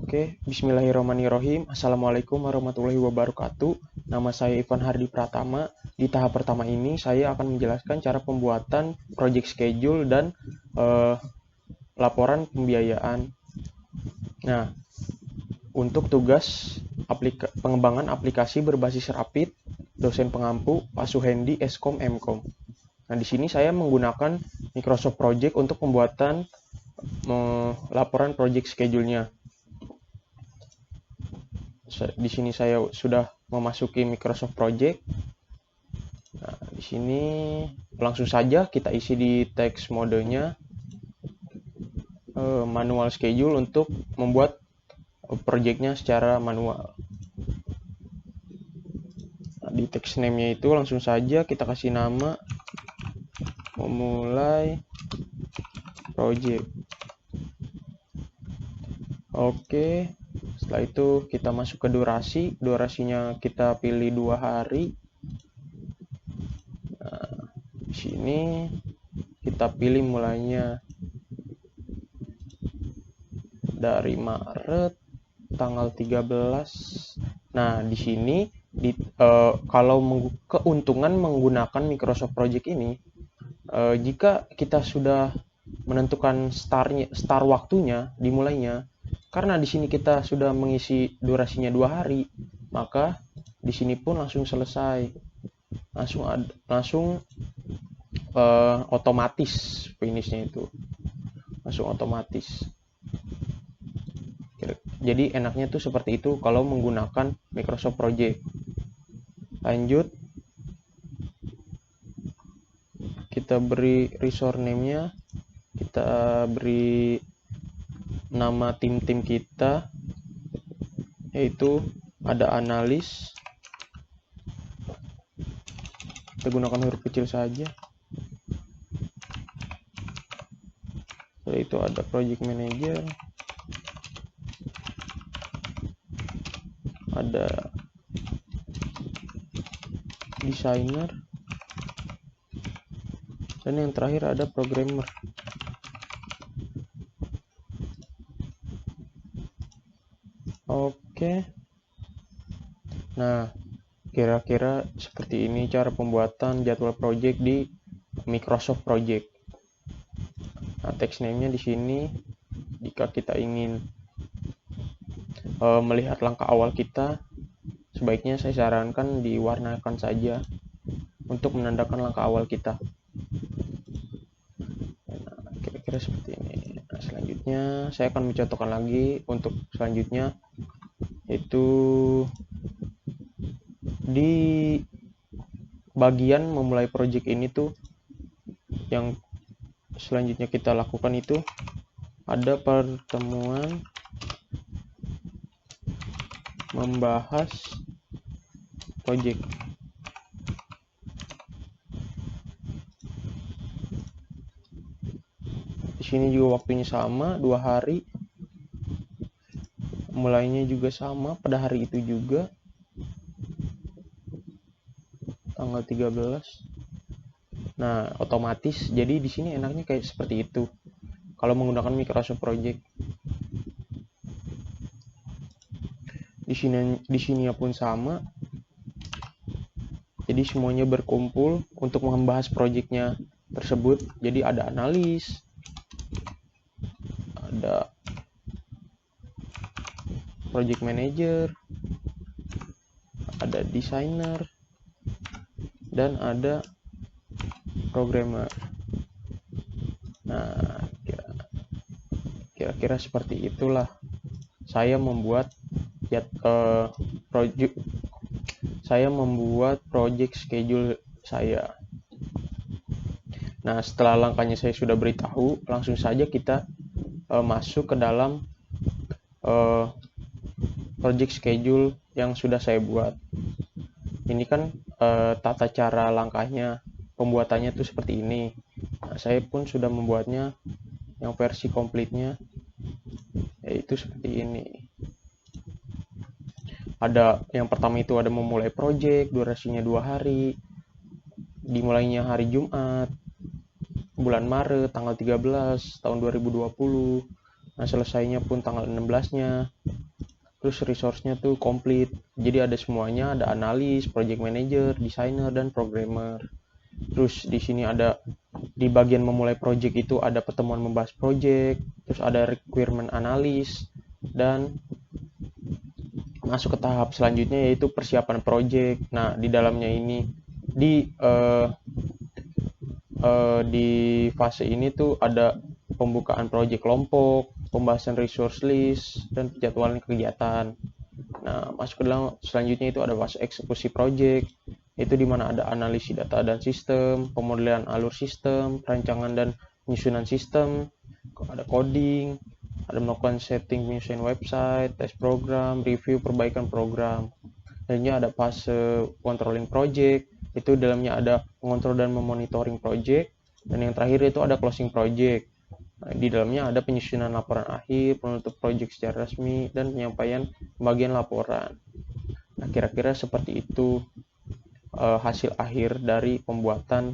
Oke, bismillahirrahmanirrahim. Assalamualaikum warahmatullahi wabarakatuh. Nama saya Ivan Hardi Pratama. Di tahap pertama ini, saya akan menjelaskan cara pembuatan project schedule dan laporan pembiayaan. Nah, untuk tugas pengembangan aplikasi berbasis Rapid, dosen pengampu, Pak Suhendi, Eskom, Mkom. Nah, di sini saya menggunakan Microsoft Project untuk pembuatan laporan project schedule-nya. Di sini saya sudah memasuki Microsoft Project. Nah, di sini langsung saja kita isi di text modenya manual schedule untuk membuat projectnya secara manual. Nah, di text name-nya itu langsung saja kita kasih nama memulai project. Oke. Setelah itu kita masuk ke durasinya kita pilih 2 hari. Nah, di sini kita pilih mulainya dari Maret tanggal 13. Nah, di sini kalau keuntungan menggunakan Microsoft Project ini, jika kita sudah menentukan start waktunya dimulainya, karena di sini kita sudah mengisi durasinya 2 hari, maka di sini pun langsung selesai, langsung otomatis finishnya itu, langsung otomatis. Jadi enaknya tuh seperti itu kalau menggunakan Microsoft Project. Lanjut, kita beri resource name-nya, kita beri nama tim-tim kita, yaitu ada analis. Kita gunakan huruf kecil saja. Setelah itu ada project manager, ada designer, dan yang terakhir ada programmer. Oke. Nah, kira-kira seperti ini cara pembuatan jadwal project di Microsoft Project. Nah, text name-nya di sini, jika kita ingin melihat langkah awal kita, sebaiknya saya sarankan diwarnakan saja untuk menandakan langkah awal kita. Nah, kira-kira seperti ini. Nah, selanjutnya saya akan mencontohkan lagi untuk selanjutnya, yaitu di bagian memulai project ini tuh yang selanjutnya kita lakukan itu ada pertemuan membahas project. Di sini juga waktunya sama, 2 hari. Mulainya juga sama pada hari itu juga, tanggal 13. Nah, otomatis. Jadi di sini enaknya kayak seperti itu kalau menggunakan Microsoft Project. Di sini pun sama. Jadi semuanya berkumpul untuk membahas projectnya tersebut. Jadi ada analis, ada project manager, ada designer, dan ada programmer. Nah, kira-kira seperti itulah saya membuat project schedule saya. Nah, setelah langkahnya saya sudah beritahu, langsung saja kita masuk ke dalam project schedule yang sudah saya buat. Ini kan tata cara langkahnya, pembuatannya tuh seperti ini. Nah, saya pun sudah membuatnya yang versi komplitnya, yaitu seperti ini. Ada yang pertama itu ada memulai project, durasinya 2 hari, dimulainya hari Jumat, bulan Maret, tanggal 13 tahun 2020. Nah, selesainya pun tanggal 16-nya. Terus resource-nya tuh komplit. Jadi ada semuanya, ada analis, project manager, designer, dan programmer. Terus di sini ada di bagian memulai project itu ada pertemuan membahas project, terus ada requirement analis, dan masuk ke tahap selanjutnya yaitu persiapan project. Nah, di dalamnya ini di fase ini tuh ada pembukaan project kelompok, pembahasan resource list, dan penjadwalan kegiatan. Nah, masuk ke dalam selanjutnya itu ada fase eksekusi project, itu di mana ada analisis data dan sistem, pemodelan alur sistem, perancangan dan penyusunan sistem, ada coding, ada melakukan setting penyusunan website, tes program, review perbaikan program. Selanjutnya ada fase controlling project, itu dalamnya ada mengontrol dan memonitoring project, dan yang terakhir itu ada closing project. Nah, di dalamnya ada penyusunan laporan akhir, penutup project secara resmi, dan penyampaian pembagian laporan. Nah, kira-kira seperti itu hasil akhir dari pembuatan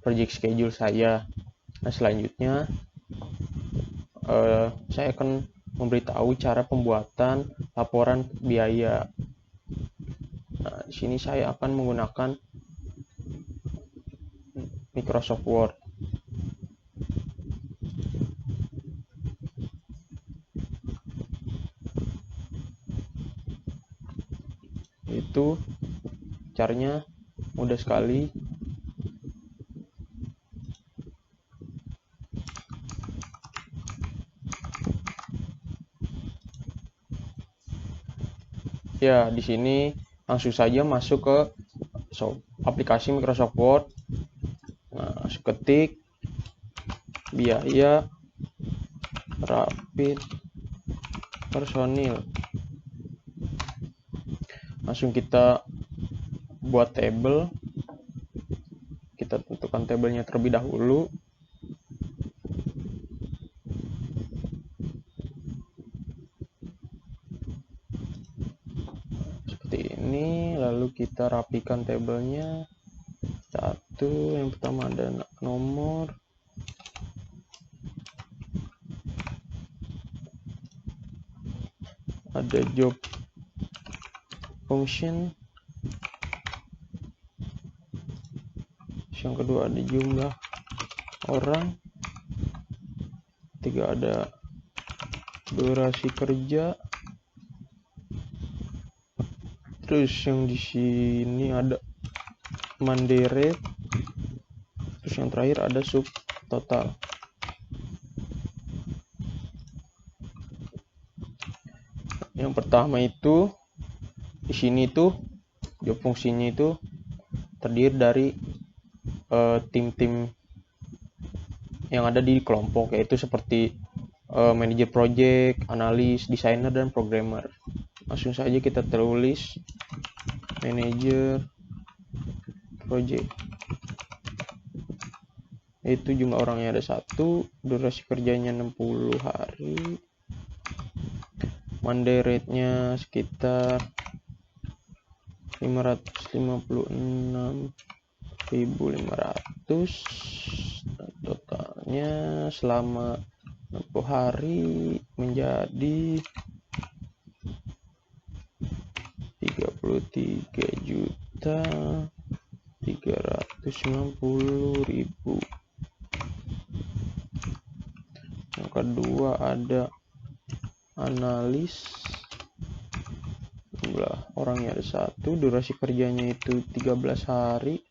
project schedule saya. Nah, selanjutnya saya akan memberitahu cara pembuatan laporan biaya. Nah, di sini saya akan menggunakan Microsoft Word. Itu caranya mudah sekali. Ya, di sini langsung saja masuk ke aplikasi Microsoft Word. Nah, ketik biaya rapid personil. Langsung kita buat table. Kita tentukan tabelnya terlebih dahulu. Seperti ini, lalu kita rapikan tabelnya. Satu, yang pertama ada nomor. Ada job function. Yang kedua ada jumlah orang. Tiga ada durasi kerja. Terus yang di sini ada Monday rate. Terus yang terakhir ada sub total. Yang pertama itu di sini tuh job fungsinya itu terdiri dari tim-tim yang ada di kelompok, yaitu seperti manajer project, analis, desainer, dan programmer. Langsung saja kita tulis manajer project. Itu jumlah orangnya ada 1, durasi kerjanya 60 hari, Monday rate-nya sekitar 556.500, totalnya selama 60 hari menjadi 33.390.000. Yang kedua ada analis, jumlah orangnya ada 1, durasi kerjanya itu 13 hari,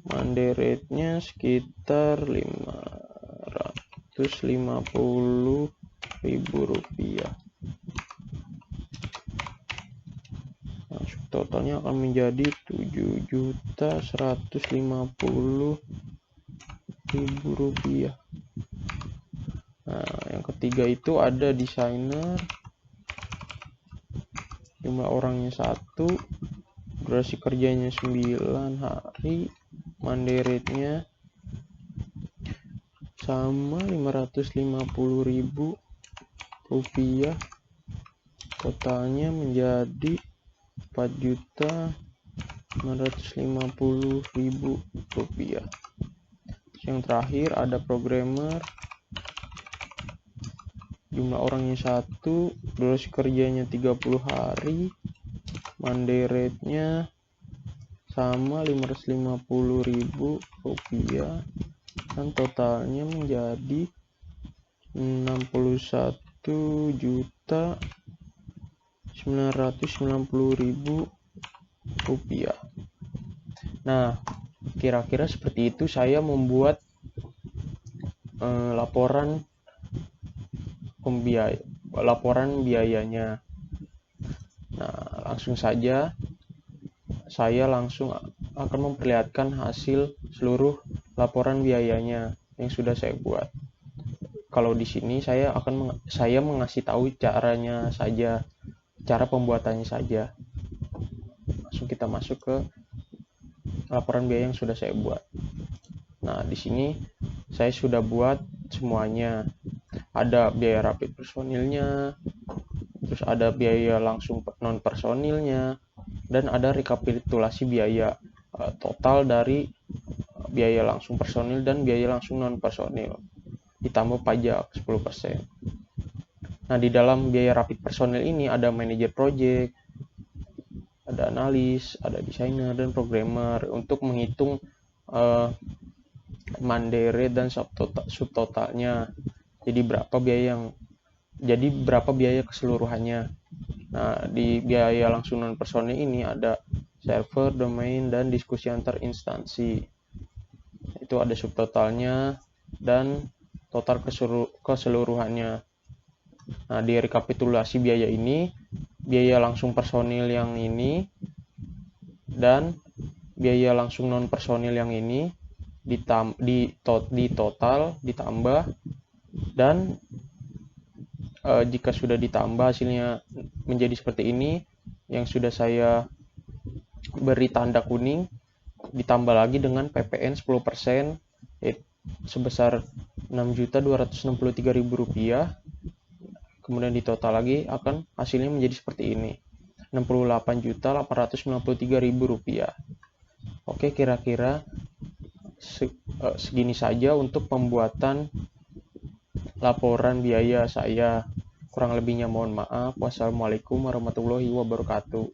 Monday rate-nya sekitar 550.000 rupiah. Nah, totalnya akan menjadi 7.150.000 rupiah. Nah, yang ketiga itu ada desainer, jumlah orangnya 1, durasi kerjanya 9 hari, Monday rate-nya sama 550.000 rupiah, totalnya menjadi 4.950.000 rupiah. Yang terakhir ada programmer, jumlah orangnya 1, durasi kerjanya 30 hari, Monday rate-nya sama 550.000 rupiah, dan totalnya menjadi 61.990.000 rupiah. Nah, kira-kira seperti itu saya membuat laporan biayanya. Nah, langsung saja saya langsung akan memperlihatkan hasil seluruh laporan biayanya yang sudah saya buat. Kalau di sini saya mengasih tahu caranya saja, cara pembuatannya saja. Langsung kita masuk ke laporan biaya yang sudah saya buat. Nah, di sini saya sudah buat semuanya. Ada biaya rapid personilnya, terus ada biaya langsung non personilnya, dan ada rekapitulasi biaya total dari biaya langsung personil dan biaya langsung non personil, ditambah pajak 10%. Nah, di dalam biaya rapid personil ini ada manajer project, ada analis, ada desainer, dan programmer untuk menghitung Monday rate dan subtotalnya. Jadi berapa biaya keseluruhannya. Nah, di biaya langsung non personil ini ada server, domain, dan diskusi antar instansi. Itu ada subtotalnya dan total keseluruhannya. Nah, di rekapitulasi biaya ini, biaya langsung personil yang ini dan biaya langsung non personil yang ini di total ditambah, dan jika sudah ditambah hasilnya menjadi seperti ini yang sudah saya beri tanda kuning, ditambah lagi dengan PPN 10% sebesar Rp6.263.000, kemudian ditotal lagi akan hasilnya menjadi seperti ini, Rp68.893.000. Oke, kira-kira segini saja untuk pembuatan laporan biaya saya. Kurang lebihnya mohon maaf. Wassalamualaikum warahmatullahi wabarakatuh.